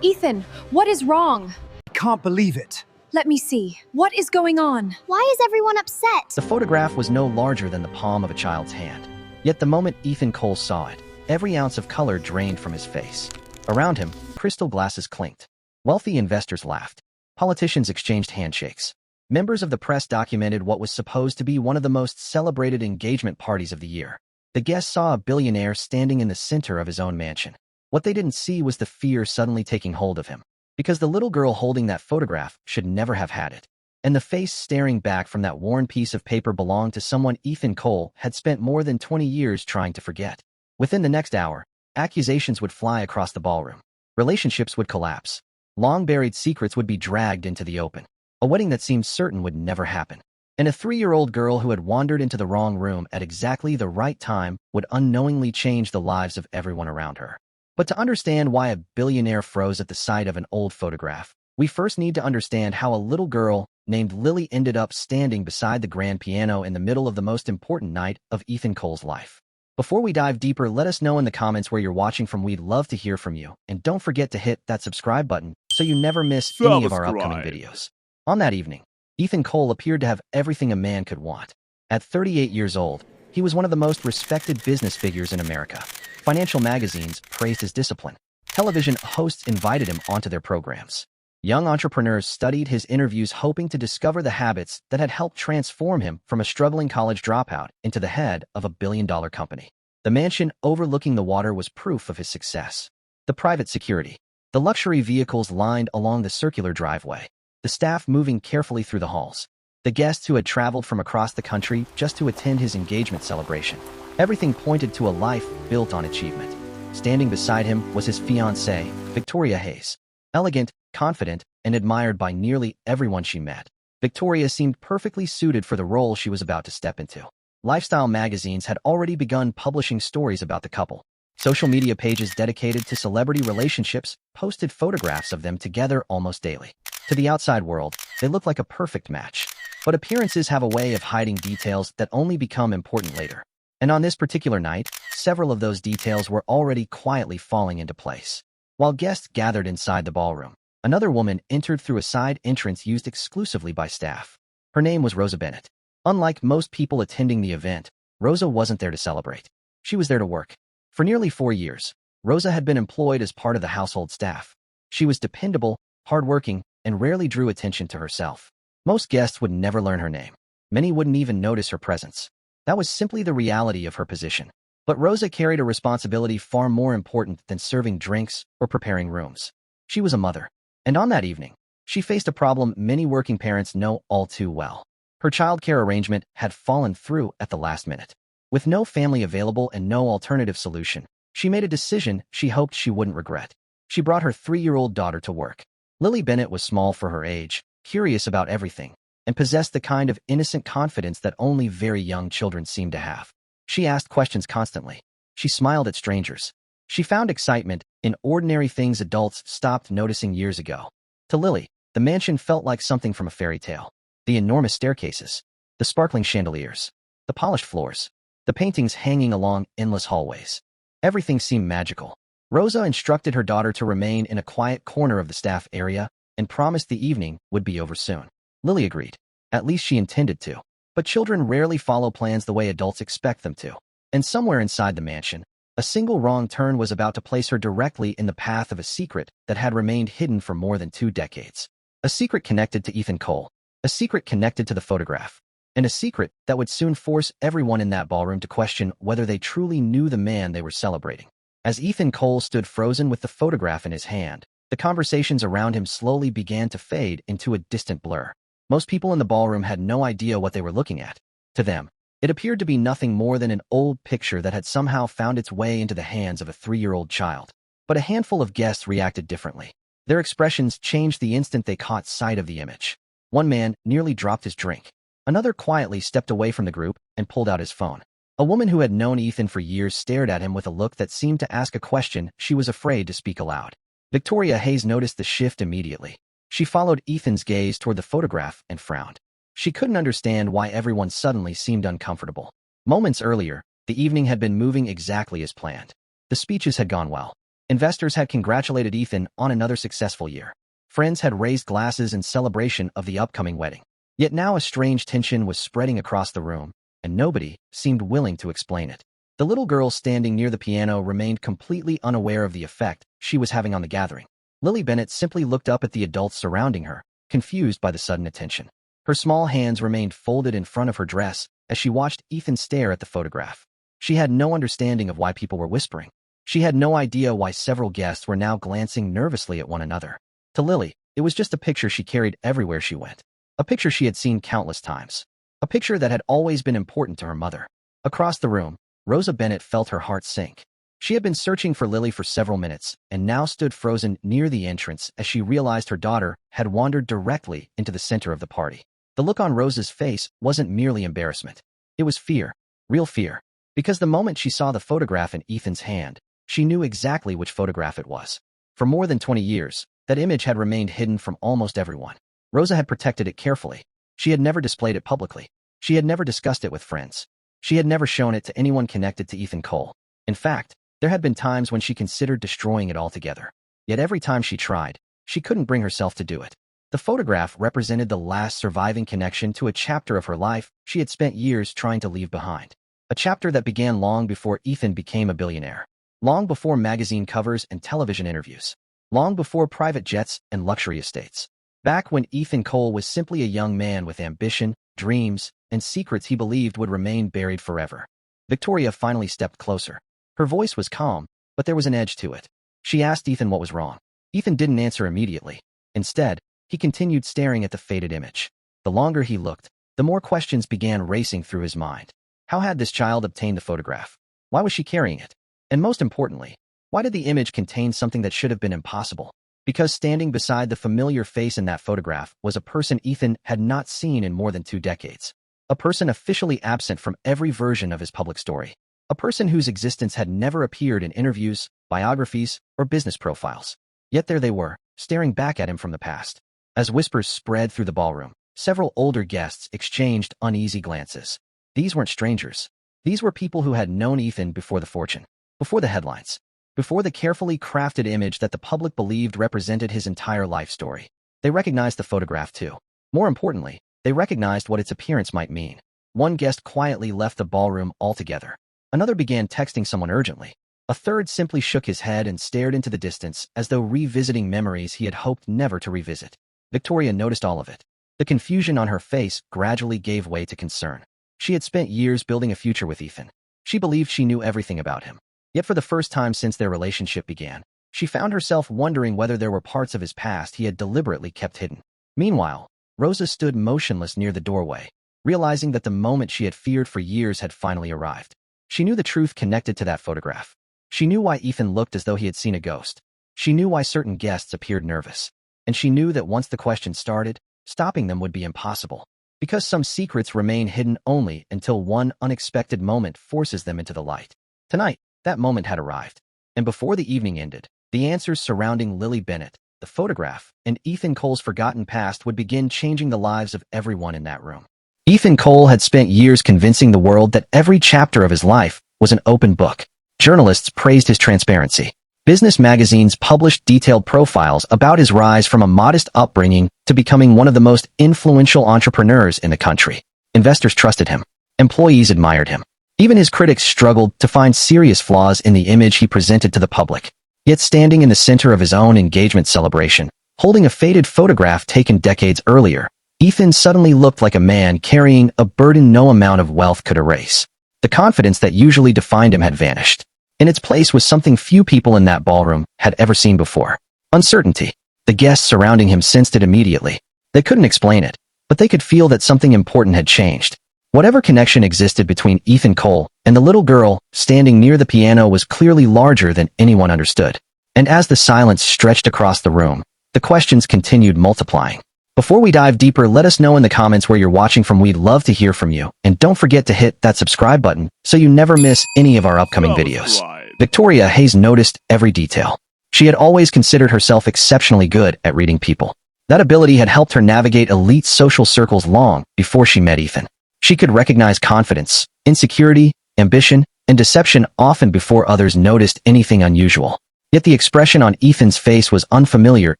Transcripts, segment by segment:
Ethan, what is wrong? Can't believe it. Let me see. What is going on? Why is everyone upset? The photograph was no larger than the palm of a child's hand. Yet the moment Ethan Cole saw it, every ounce of color drained from his face. Around him, crystal glasses clinked. Wealthy investors laughed. Politicians exchanged handshakes. Members of the press documented what was supposed to be one of the most celebrated engagement parties of the year. The guests saw a billionaire standing in the center of his own mansion. What they didn't see was the fear suddenly taking hold of him. Because the little girl holding that photograph should never have had it. And the face staring back from that worn piece of paper belonged to someone Ethan Cole had spent more than 20 years trying to forget. Within the next hour, accusations would fly across the ballroom. Relationships would collapse. Long-buried secrets would be dragged into the open. A wedding that seemed certain would never happen. And a 3-year-old girl who had wandered into the wrong room at exactly the right time would unknowingly change the lives of everyone around her. But to understand why a billionaire froze at the sight of an old photograph, we first need to understand how a little girl named Lily ended up standing beside the grand piano in the middle of the most important night of Ethan Cole's life. Before we dive deeper, let us know in the comments where you're watching from. We'd love to hear from you. And don't forget to hit that subscribe button so you never miss any of our upcoming videos. On that evening, Ethan Cole appeared to have everything a man could want. At 38 years old, he was one of the most respected business figures in America. Financial magazines praised his discipline. Television hosts invited him onto their programs. Young entrepreneurs studied his interviews hoping to discover the habits that had helped transform him from a struggling college dropout into the head of a billion-dollar company. The mansion overlooking the water was proof of his success. The private security. The luxury vehicles lined along the circular driveway. The staff moving carefully through the halls. The guests who had traveled from across the country just to attend his engagement celebration. Everything pointed to a life built on achievement. Standing beside him was his fiancée, Victoria Hayes. Elegant, confident, and admired by nearly everyone she met. Victoria seemed perfectly suited for the role she was about to step into. Lifestyle magazines had already begun publishing stories about the couple. Social media pages dedicated to celebrity relationships posted photographs of them together almost daily. To the outside world, they looked like a perfect match. But appearances have a way of hiding details that only become important later. And on this particular night, several of those details were already quietly falling into place. While guests gathered inside the ballroom, another woman entered through a side entrance used exclusively by staff. Her name was Rosa Bennett. Unlike most people attending the event, Rosa wasn't there to celebrate. She was there to work. For nearly 4 years, Rosa had been employed as part of the household staff. She was dependable, hardworking, and rarely drew attention to herself. Most guests would never learn her name. Many wouldn't even notice her presence. That was simply the reality of her position. But Rosa carried a responsibility far more important than serving drinks or preparing rooms. She was a mother. And on that evening, she faced a problem many working parents know all too well. Her childcare arrangement had fallen through at the last minute. With no family available and no alternative solution, she made a decision she hoped she wouldn't regret. She brought her 3-year-old daughter to work. Lily Bennett was small for her age, curious about everything, and possessed the kind of innocent confidence that only very young children seem to have. She asked questions constantly. She smiled at strangers. She found excitement in ordinary things adults stopped noticing years ago. To Lily, the mansion felt like something from a fairy tale. The enormous staircases, the sparkling chandeliers, the polished floors, the paintings hanging along endless hallways. Everything seemed magical. Rosa instructed her daughter to remain in a quiet corner of the staff area and promised the evening would be over soon. Lily agreed. At least she intended to. But children rarely follow plans the way adults expect them to. And somewhere inside the mansion, a single wrong turn was about to place her directly in the path of a secret that had remained hidden for more than 2 decades. A secret connected to Ethan Cole. A secret connected to the photograph. And a secret that would soon force everyone in that ballroom to question whether they truly knew the man they were celebrating. As Ethan Cole stood frozen with the photograph in his hand, the conversations around him slowly began to fade into a distant blur. Most people in the ballroom had no idea what they were looking at. To them, it appeared to be nothing more than an old picture that had somehow found its way into the hands of a 3-year-old child. But a handful of guests reacted differently. Their expressions changed the instant they caught sight of the image. One man nearly dropped his drink. Another quietly stepped away from the group and pulled out his phone. A woman who had known Ethan for years stared at him with a look that seemed to ask a question she was afraid to speak aloud. Victoria Hayes noticed the shift immediately. She followed Ethan's gaze toward the photograph and frowned. She couldn't understand why everyone suddenly seemed uncomfortable. Moments earlier, the evening had been moving exactly as planned. The speeches had gone well. Investors had congratulated Ethan on another successful year. Friends had raised glasses in celebration of the upcoming wedding. Yet now a strange tension was spreading across the room, and nobody seemed willing to explain it. The little girl standing near the piano remained completely unaware of the effect she was having on the gathering. Lily Bennett simply looked up at the adults surrounding her, confused by the sudden attention. Her small hands remained folded in front of her dress as she watched Ethan stare at the photograph. She had no understanding of why people were whispering. She had no idea why several guests were now glancing nervously at one another. To Lily, it was just a picture she carried everywhere she went. A picture she had seen countless times. A picture that had always been important to her mother. Across the room, Rosa Bennett felt her heart sink. She had been searching for Lily for several minutes and now stood frozen near the entrance as she realized her daughter had wandered directly into the center of the party. The look on Rosa's face wasn't merely embarrassment. It was fear, real fear. Because the moment she saw the photograph in Ethan's hand, she knew exactly which photograph it was. For more than 20 years, that image had remained hidden from almost everyone. Rosa had protected it carefully. She had never displayed it publicly. She had never discussed it with friends. She had never shown it to anyone connected to Ethan Cole. In fact, there had been times when she considered destroying it altogether. Yet every time she tried, she couldn't bring herself to do it. The photograph represented the last surviving connection to a chapter of her life she had spent years trying to leave behind. A chapter that began long before Ethan became a billionaire. Long before magazine covers and television interviews. Long before private jets and luxury estates. Back when Ethan Cole was simply a young man with ambition, dreams, and secrets he believed would remain buried forever. Victoria finally stepped closer. Her voice was calm, but there was an edge to it. She asked Ethan what was wrong. Ethan didn't answer immediately. Instead, he continued staring at the faded image. The longer he looked, the more questions began racing through his mind. How had this child obtained the photograph? Why was she carrying it? And most importantly, why did the image contain something that should have been impossible? Because standing beside the familiar face in that photograph was a person Ethan had not seen in more than 2 decades. A person officially absent from every version of his public story. A person whose existence had never appeared in interviews, biographies, or business profiles. Yet there they were, staring back at him from the past. As whispers spread through the ballroom, several older guests exchanged uneasy glances. These weren't strangers. These were people who had known Ethan before the fortune, before the headlines, before the carefully crafted image that the public believed represented his entire life story. They recognized the photograph too. More importantly, they recognized what its appearance might mean. One guest quietly left the ballroom altogether. Another began texting someone urgently. A third simply shook his head and stared into the distance as though revisiting memories he had hoped never to revisit. Victoria noticed all of it. The confusion on her face gradually gave way to concern. She had spent years building a future with Ethan. She believed she knew everything about him. Yet for the first time since their relationship began, she found herself wondering whether there were parts of his past he had deliberately kept hidden. Meanwhile, Rosa stood motionless near the doorway, realizing that the moment she had feared for years had finally arrived. She knew the truth connected to that photograph. She knew why Ethan looked as though he had seen a ghost. She knew why certain guests appeared nervous. And she knew that once the questions started, stopping them would be impossible. Because some secrets remain hidden only until one unexpected moment forces them into the light. Tonight, that moment had arrived. And before the evening ended, the answers surrounding Lily Bennett, the photograph, and Ethan Cole's forgotten past would begin changing the lives of everyone in that room. Ethan Cole had spent years convincing the world that every chapter of his life was an open book. Journalists praised his transparency. Business magazines published detailed profiles about his rise from a modest upbringing to becoming one of the most influential entrepreneurs in the country. Investors trusted him. Employees admired him. Even his critics struggled to find serious flaws in the image he presented to the public. Yet standing in the center of his own engagement celebration, holding a faded photograph taken decades earlier, Ethan suddenly looked like a man carrying a burden no amount of wealth could erase. The confidence that usually defined him had vanished. In its place was something few people in that ballroom had ever seen before. Uncertainty. The guests surrounding him sensed it immediately. They couldn't explain it, but they could feel that something important had changed. Whatever connection existed between Ethan Cole and the little girl standing near the piano was clearly larger than anyone understood. And as the silence stretched across the room, the questions continued multiplying. Before we dive deeper, let us know in the comments where you're watching from. We'd love to hear from you. And don't forget to hit that subscribe button so you never miss any of our upcoming videos. Victoria Hayes noticed every detail. She had always considered herself exceptionally good at reading people. That ability had helped her navigate elite social circles long before she met Ethan. She could recognize confidence, insecurity, ambition, and deception often before others noticed anything unusual. Yet the expression on Ethan's face was unfamiliar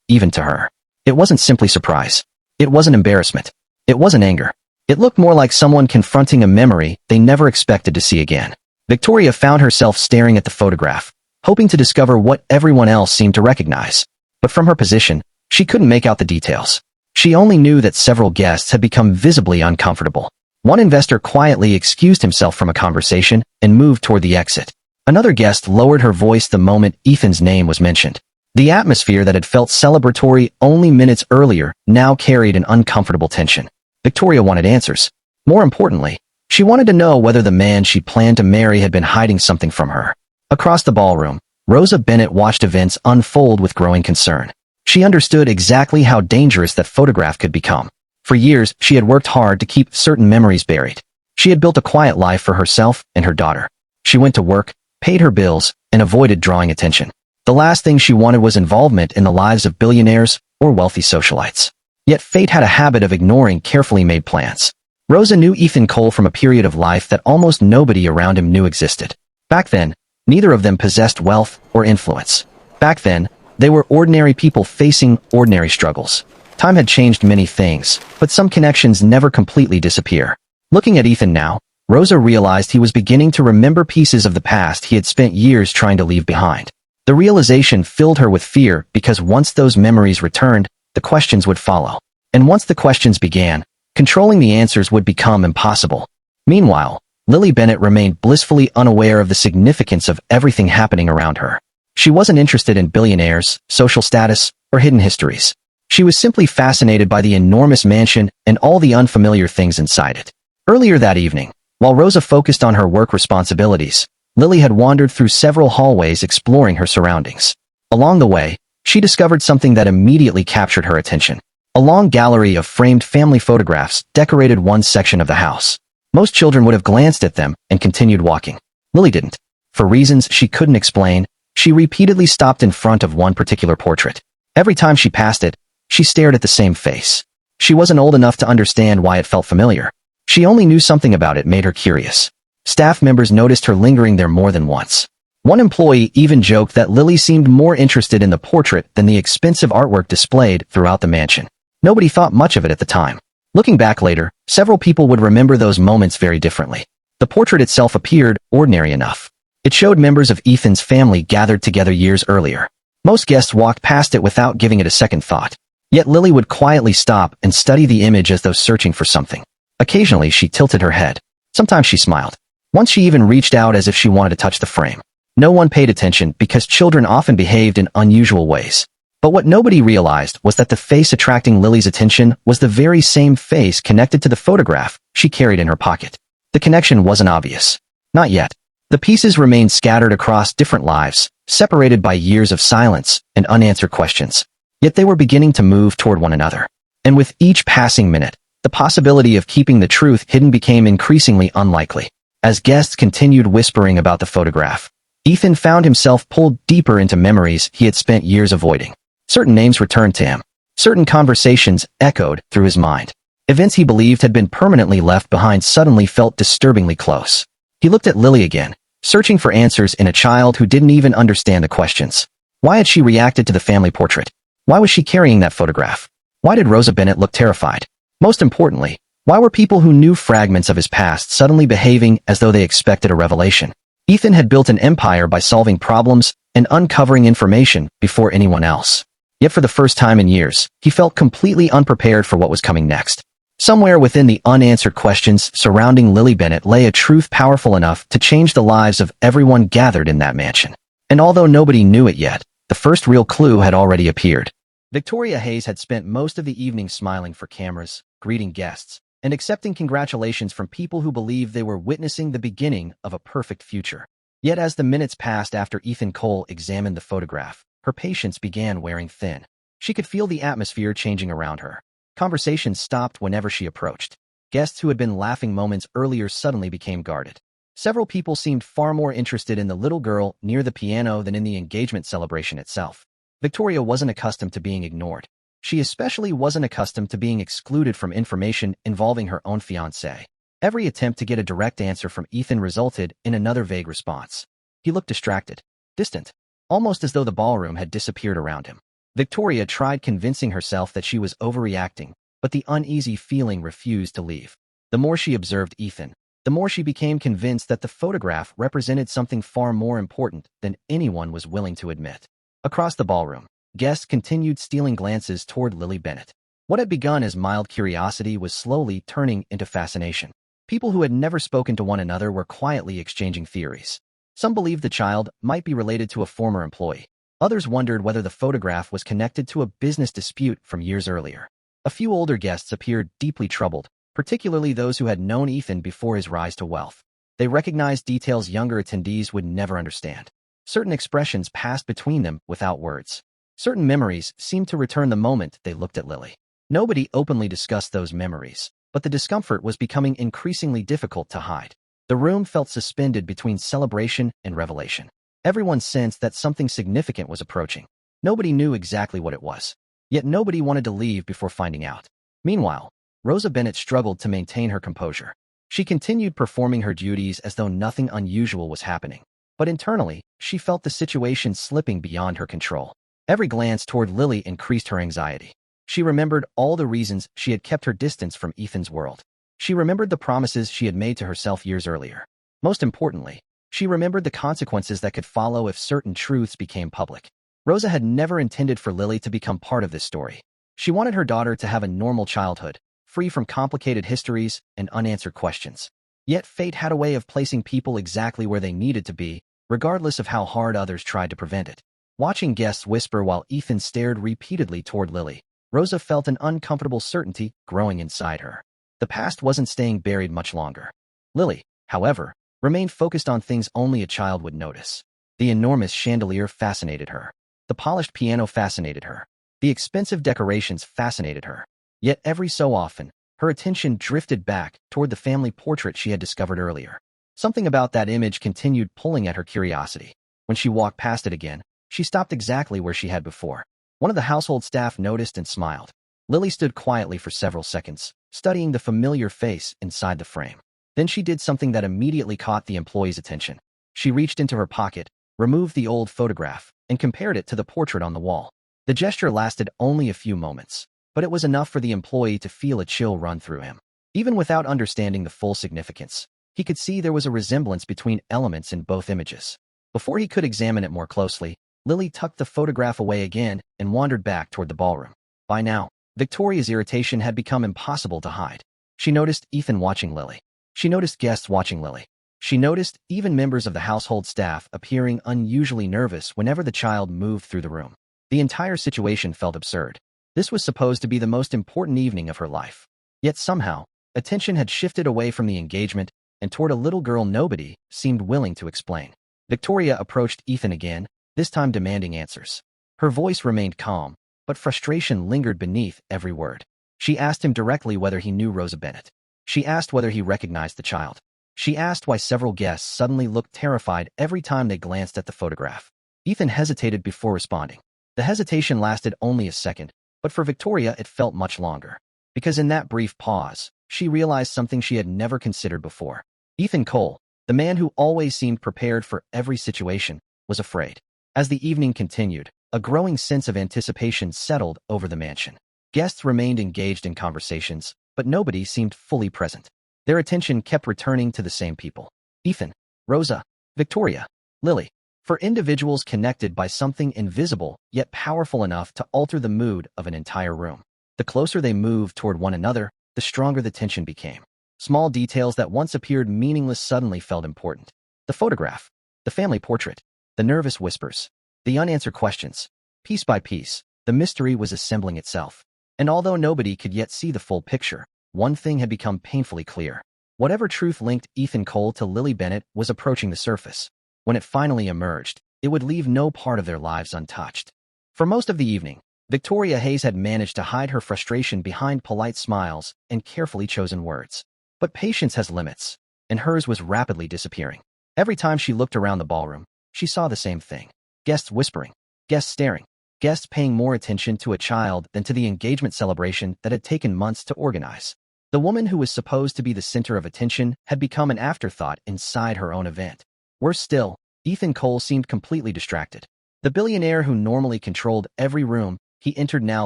even to her. It wasn't simply surprise. It wasn't embarrassment. It wasn't anger. It looked more like someone confronting a memory they never expected to see again. Victoria found herself staring at the photograph, hoping to discover what everyone else seemed to recognize. But from her position, she couldn't make out the details. She only knew that several guests had become visibly uncomfortable. One investor quietly excused himself from a conversation and moved toward the exit. Another guest lowered her voice the moment Ethan's name was mentioned. The atmosphere that had felt celebratory only minutes earlier now carried an uncomfortable tension. Victoria wanted answers. More importantly, she wanted to know whether the man she planned to marry had been hiding something from her. Across the ballroom, Rosa Bennett watched events unfold with growing concern. She understood exactly how dangerous that photograph could become. For years, she had worked hard to keep certain memories buried. She had built a quiet life for herself and her daughter. She went to work, paid her bills, and avoided drawing attention. The last thing she wanted was involvement in the lives of billionaires or wealthy socialites. Yet fate had a habit of ignoring carefully made plans. Rosa knew Ethan Cole from a period of life that almost nobody around him knew existed. Back then, neither of them possessed wealth or influence. Back then, they were ordinary people facing ordinary struggles. Time had changed many things, but some connections never completely disappear. Looking at Ethan now, Rosa realized he was beginning to remember pieces of the past he had spent years trying to leave behind. The realization filled her with fear because once those memories returned, the questions would follow. And once the questions began, controlling the answers would become impossible. Meanwhile, Lily Bennett remained blissfully unaware of the significance of everything happening around her. She wasn't interested in billionaires, social status, or hidden histories. She was simply fascinated by the enormous mansion and all the unfamiliar things inside it. Earlier that evening, while Rosa focused on her work responsibilities, Lily had wandered through several hallways exploring her surroundings. Along the way, she discovered something that immediately captured her attention. A long gallery of framed family photographs decorated one section of the house. Most children would have glanced at them and continued walking. Lily didn't. For reasons she couldn't explain, she repeatedly stopped in front of one particular portrait. Every time she passed it, she stared at the same face. She wasn't old enough to understand why it felt familiar. She only knew something about it made her curious. Staff members noticed her lingering there more than once. One employee even joked that Lily seemed more interested in the portrait than the expensive artwork displayed throughout the mansion. Nobody thought much of it at the time. Looking back later, several people would remember those moments very differently. The portrait itself appeared ordinary enough. It showed members of Ethan's family gathered together years earlier. Most guests walked past it without giving it a second thought. Yet Lily would quietly stop and study the image as though searching for something. Occasionally, she tilted her head. Sometimes she smiled. Once she even reached out as if she wanted to touch the frame. No one paid attention because children often behaved in unusual ways. But what nobody realized was that the face attracting Lily's attention was the very same face connected to the photograph she carried in her pocket. The connection wasn't obvious. Not yet. The pieces remained scattered across different lives, separated by years of silence and unanswered questions. Yet they were beginning to move toward one another. And with each passing minute, the possibility of keeping the truth hidden became increasingly unlikely. As guests continued whispering about the photograph, Ethan found himself pulled deeper into memories he had spent years avoiding. Certain names returned to him. Certain conversations echoed through his mind. Events he believed had been permanently left behind suddenly felt disturbingly close. He looked at Lily again, searching for answers in a child who didn't even understand the questions. Why had she reacted to the family portrait? Why was she carrying that photograph? Why did Rosa Bennett look terrified? Most importantly, why were people who knew fragments of his past suddenly behaving as though they expected a revelation? Ethan had built an empire by solving problems and uncovering information before anyone else. Yet for the first time in years, he felt completely unprepared for what was coming next. Somewhere within the unanswered questions surrounding Lily Bennett lay a truth powerful enough to change the lives of everyone gathered in that mansion. And although nobody knew it yet, the first real clue had already appeared. Victoria Hayes had spent most of the evening smiling for cameras, greeting guests, and accepting congratulations from people who believed they were witnessing the beginning of a perfect future. Yet as the minutes passed after Ethan Cole examined the photograph, her patience began wearing thin. She could feel the atmosphere changing around her. Conversations stopped whenever she approached. Guests who had been laughing moments earlier suddenly became guarded. Several people seemed far more interested in the little girl near the piano than in the engagement celebration itself. Victoria wasn't accustomed to being ignored. She especially wasn't accustomed to being excluded from information involving her own fiancé. Every attempt to get a direct answer from Ethan resulted in another vague response. He looked distracted, distant. almost as though the ballroom had disappeared around him. Victoria tried convincing herself that she was overreacting, but the uneasy feeling refused to leave. The more she observed Ethan, the more she became convinced that the photograph represented something far more important than anyone was willing to admit. Across the ballroom, guests continued stealing glances toward Lily Bennett. What had begun as mild curiosity was slowly turning into fascination. People who had never spoken to one another were quietly exchanging theories. Some believed the child might be related to a former employee. Others wondered whether the photograph was connected to a business dispute from years earlier. A few older guests appeared deeply troubled, particularly those who had known Ethan before his rise to wealth. They recognized details younger attendees would never understand. Certain expressions passed between them without words. Certain memories seemed to return the moment they looked at Lily. Nobody openly discussed those memories, but the discomfort was becoming increasingly difficult to hide. The room felt suspended between celebration and revelation. Everyone sensed that something significant was approaching. Nobody knew exactly what it was, yet nobody wanted to leave before finding out. Meanwhile, Rosa Bennett struggled to maintain her composure. She continued performing her duties as though nothing unusual was happening. But internally, she felt the situation slipping beyond her control. Every glance toward Lily increased her anxiety. She remembered all the reasons she had kept her distance from Ethan's world. She remembered the promises she had made to herself years earlier. Most importantly, she remembered the consequences that could follow if certain truths became public. Rosa had never intended for Lily to become part of this story. She wanted her daughter to have a normal childhood, free from complicated histories and unanswered questions. Yet fate had a way of placing people exactly where they needed to be, regardless of how hard others tried to prevent it. Watching guests whisper while Ethan stared repeatedly toward Lily, Rosa felt an uncomfortable certainty growing inside her. The past wasn't staying buried much longer. Lily, however, remained focused on things only a child would notice. The enormous chandelier fascinated her. The polished piano fascinated her. The expensive decorations fascinated her. Yet every so often, her attention drifted back toward the family portrait she had discovered earlier. Something about that image continued pulling at her curiosity. When she walked past it again, she stopped exactly where she had before. One of the household staff noticed and smiled. Lily stood quietly for several seconds, studying the familiar face inside the frame. Then she did something that immediately caught the employee's attention. She reached into her pocket, removed the old photograph, and compared it to the portrait on the wall. The gesture lasted only a few moments, but it was enough for the employee to feel a chill run through him. Even without understanding the full significance, he could see there was a resemblance between elements in both images. Before he could examine it more closely, Lily tucked the photograph away again and wandered back toward the ballroom. By now, Victoria's irritation had become impossible to hide. She noticed Ethan watching Lily. She noticed guests watching Lily. She noticed even members of the household staff appearing unusually nervous whenever the child moved through the room. The entire situation felt absurd. This was supposed to be the most important evening of her life. Yet somehow, attention had shifted away from the engagement and toward a little girl nobody seemed willing to explain. Victoria approached Ethan again, this time demanding answers. Her voice remained calm, but frustration lingered beneath every word. She asked him directly whether he knew Rosa Bennett. She asked whether he recognized the child. She asked why several guests suddenly looked terrified every time they glanced at the photograph. Ethan hesitated before responding. The hesitation lasted only a second, but for Victoria it felt much longer. Because in that brief pause, she realized something she had never considered before. Ethan Cole, the man who always seemed prepared for every situation, was afraid. As the evening continued, a growing sense of anticipation settled over the mansion. Guests remained engaged in conversations, but nobody seemed fully present. Their attention kept returning to the same people. Ethan, Rosa, Victoria, Lily. For individuals connected by something invisible yet powerful enough to alter the mood of an entire room. The closer they moved toward one another, the stronger the tension became. Small details that once appeared meaningless suddenly felt important. The photograph, the family portrait, the nervous whispers, the unanswered questions. Piece by piece, the mystery was assembling itself. And although nobody could yet see the full picture, one thing had become painfully clear. Whatever truth linked Ethan Cole to Lily Bennett was approaching the surface. When it finally emerged, it would leave no part of their lives untouched. For most of the evening, Victoria Hayes had managed to hide her frustration behind polite smiles and carefully chosen words. But patience has limits, and hers was rapidly disappearing. Every time she looked around the ballroom, she saw the same thing. Guests whispering, guests staring, guests paying more attention to a child than to the engagement celebration that had taken months to organize. The woman who was supposed to be the center of attention had become an afterthought inside her own event. Worse still, Ethan Cole seemed completely distracted. The billionaire who normally controlled every room he entered now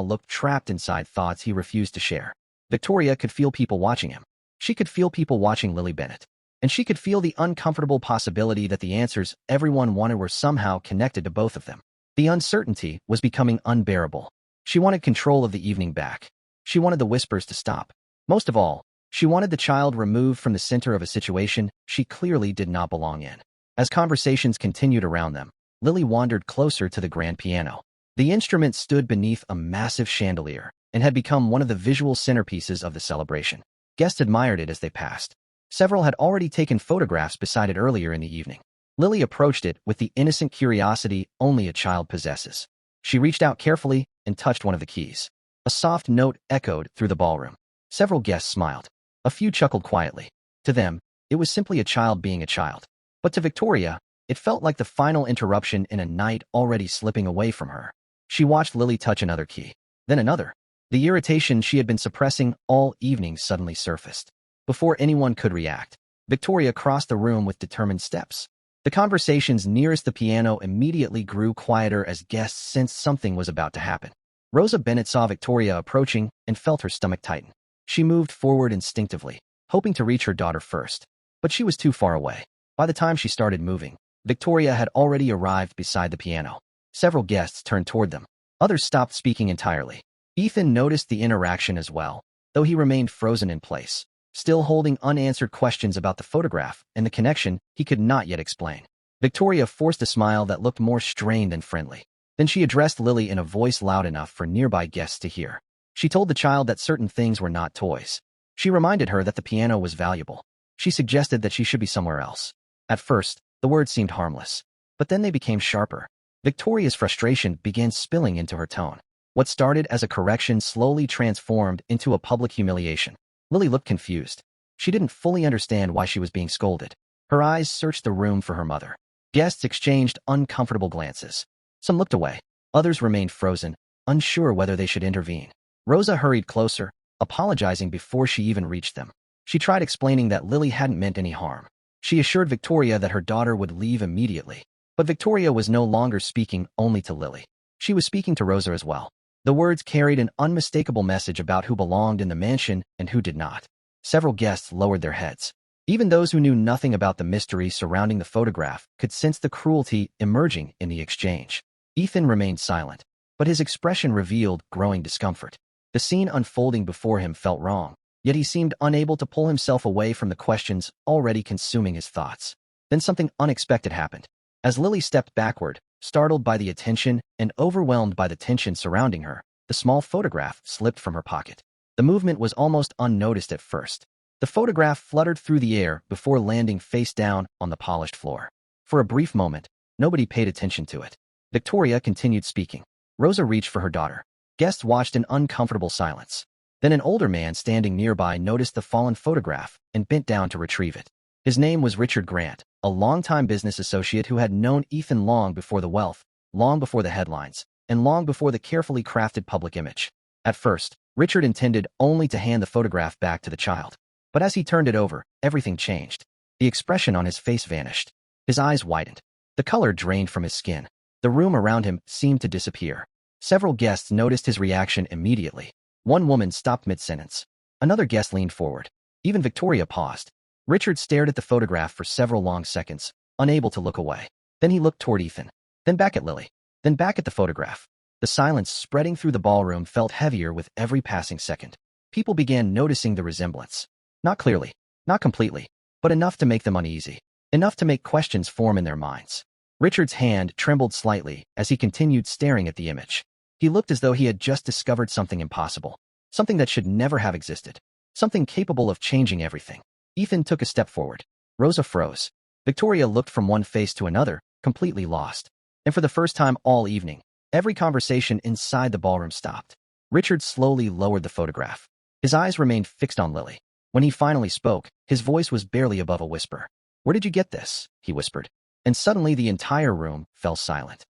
looked trapped inside thoughts he refused to share. Victoria could feel people watching him. She could feel people watching Lily Bennett. And she could feel the uncomfortable possibility that the answers everyone wanted were somehow connected to both of them. The uncertainty was becoming unbearable. She wanted control of the evening back. She wanted the whispers to stop. Most of all, she wanted the child removed from the center of a situation she clearly did not belong in. As conversations continued around them, Lily wandered closer to the grand piano. The instrument stood beneath a massive chandelier and had become one of the visual centerpieces of the celebration. Guests admired it as they passed. Several had already taken photographs beside it earlier in the evening. Lily approached it with the innocent curiosity only a child possesses. She reached out carefully and touched one of the keys. A soft note echoed through the ballroom. Several guests smiled. A few chuckled quietly. To them, it was simply a child being a child. But to Victoria, it felt like the final interruption in a night already slipping away from her. She watched Lily touch another key, then another. The irritation she had been suppressing all evening suddenly surfaced. Before anyone could react, Victoria crossed the room with determined steps. The conversations nearest the piano immediately grew quieter as guests sensed something was about to happen. Rosa Bennett saw Victoria approaching and felt her stomach tighten. She moved forward instinctively, hoping to reach her daughter first. But she was too far away. By the time she started moving, Victoria had already arrived beside the piano. Several guests turned toward them. Others stopped speaking entirely. Ethan noticed the interaction as well, though he remained frozen in place, still holding unanswered questions about the photograph and the connection he could not yet explain. Victoria forced a smile that looked more strained than friendly. Then she addressed Lily in a voice loud enough for nearby guests to hear. She told the child that certain things were not toys. She reminded her that the piano was valuable. She suggested that she should be somewhere else. At first, the words seemed harmless, but then they became sharper. Victoria's frustration began spilling into her tone. What started as a correction slowly transformed into a public humiliation. Lily looked confused. She didn't fully understand why she was being scolded. Her eyes searched the room for her mother. Guests exchanged uncomfortable glances. Some looked away. Others remained frozen, unsure whether they should intervene. Rosa hurried closer, apologizing before she even reached them. She tried explaining that Lily hadn't meant any harm. She assured Victoria that her daughter would leave immediately. But Victoria was no longer speaking only to Lily. She was speaking to Rosa as well. The words carried an unmistakable message about who belonged in the mansion and who did not. Several guests lowered their heads. Even those who knew nothing about the mystery surrounding the photograph could sense the cruelty emerging in the exchange. Ethan remained silent, but his expression revealed growing discomfort. The scene unfolding before him felt wrong, yet he seemed unable to pull himself away from the questions already consuming his thoughts. Then something unexpected happened. As Lily stepped backward, startled by the attention and overwhelmed by the tension surrounding her, the small photograph slipped from her pocket. The movement was almost unnoticed at first. The photograph fluttered through the air before landing face down on the polished floor. For a brief moment, nobody paid attention to it. Victoria continued speaking. Rosa reached for her daughter. Guests watched in uncomfortable silence. Then an older man standing nearby noticed the fallen photograph and bent down to retrieve it. His name was Richard Grant, a longtime business associate who had known Ethan long before the wealth, long before the headlines, and long before the carefully crafted public image. At first, Richard intended only to hand the photograph back to the child. But as he turned it over, everything changed. The expression on his face vanished. His eyes widened. The color drained from his skin. The room around him seemed to disappear. Several guests noticed his reaction immediately. One woman stopped mid-sentence. Another guest leaned forward. Even Victoria paused. Richard stared at the photograph for several long seconds, unable to look away. Then he looked toward Ethan. Then back at Lily. Then back at the photograph. The silence spreading through the ballroom felt heavier with every passing second. People began noticing the resemblance. Not clearly, not completely, but enough to make them uneasy. Enough to make questions form in their minds. Richard's hand trembled slightly as he continued staring at the image. He looked as though he had just discovered something impossible. Something that should never have existed. Something capable of changing everything. Ethan took a step forward. Rosa froze. Victoria looked from one face to another, completely lost. And for the first time all evening, every conversation inside the ballroom stopped. Richard slowly lowered the photograph. His eyes remained fixed on Lily. When he finally spoke, his voice was barely above a whisper. "Where did you get this?" he whispered. And suddenly the entire room fell silent.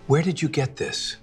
Where did you get this?